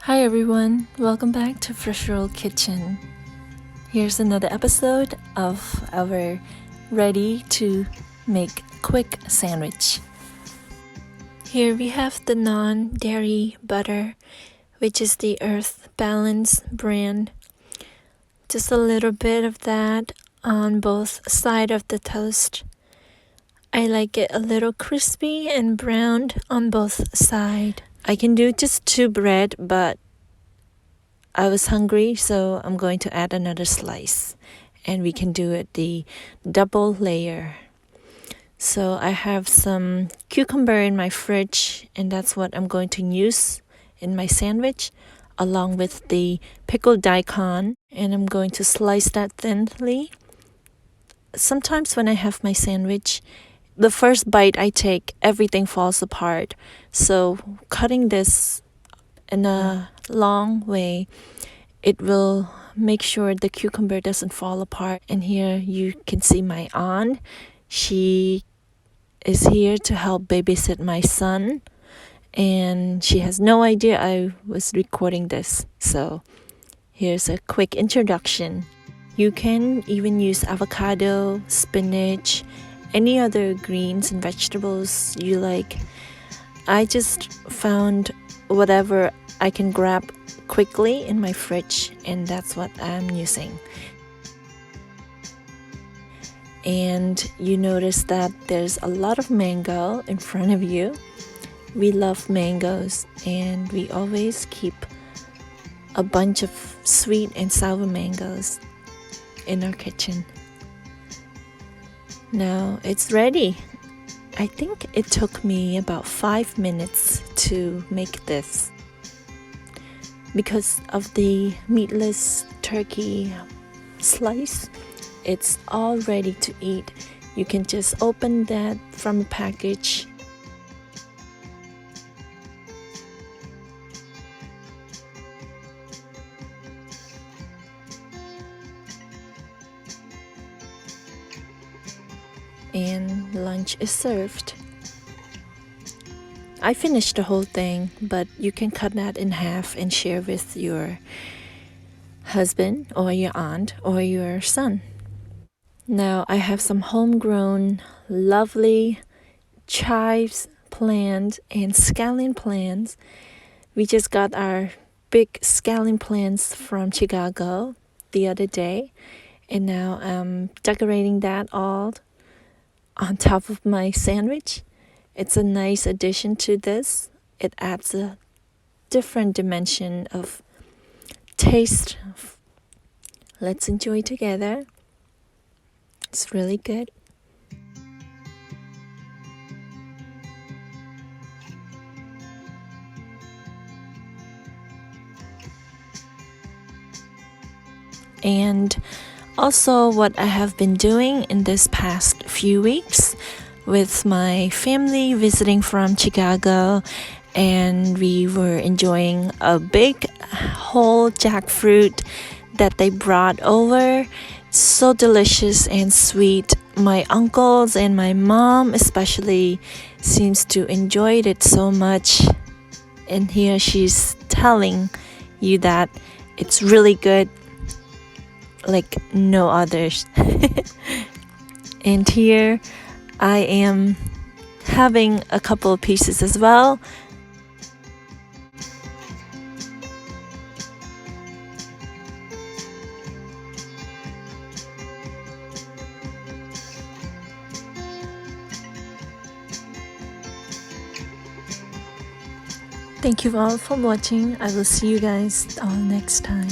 Hi everyone, welcome back to Freshroll Kitchen. Here's another episode of our ready to make quick sandwich. Here we have the non-dairy butter, which is the Earth Balance brand. Just a little bit of that on both sides of the toast. I like it a little crispy and browned on both sides. I can do just 2 bread, but I was hungry, so I'm going to add another slice, and we can do it the double layer. So I have some cucumber in my fridge, and that's what I'm going to use in my sandwich, along with the pickled daikon, and I'm going to slice that thinly. Sometimes when I have my sandwich, the first bite I take, everything falls apart. So cutting this in a long way, it will make sure the cucumber doesn't fall apart. And here you can see my aunt. She is here to help babysit my son, and she has no idea I was recording this. So here's a quick introduction. You can even use avocado, spinach, any other greens and vegetables you like. I just found whatever I can grab quickly in my fridge, and that's what I'm using. And you notice that there's a lot of mango in front of you. We love mangoes, and we always keep a bunch of sweet and sour mangoes in our kitchen. Now it's ready. I think it took me about 5 minutes to make this. Because of the meatless turkey slice, it's all ready to eat. You can just open that from a package. And lunch is served. I finished the whole thing, but you can cut that in half and share with your husband or your aunt or your son. Now I have some homegrown, lovely chives plants and scallion plants. We just got our big scallion plants from Chicago the other day, and now I'm decorating that all on top of my sandwich. It's a nice addition to this. It adds a different dimension of taste. Let's enjoy together. It's really good. And also what I have been doing in this past few weeks with my family visiting from Chicago, and we were enjoying a big whole jackfruit that they brought over. So delicious and sweet. My uncles and my mom especially seems to enjoy it so much, and here she's telling you that it's really good like no others. And here I am having a couple of pieces as well. Thank you all for watching. I will see you guys all next time.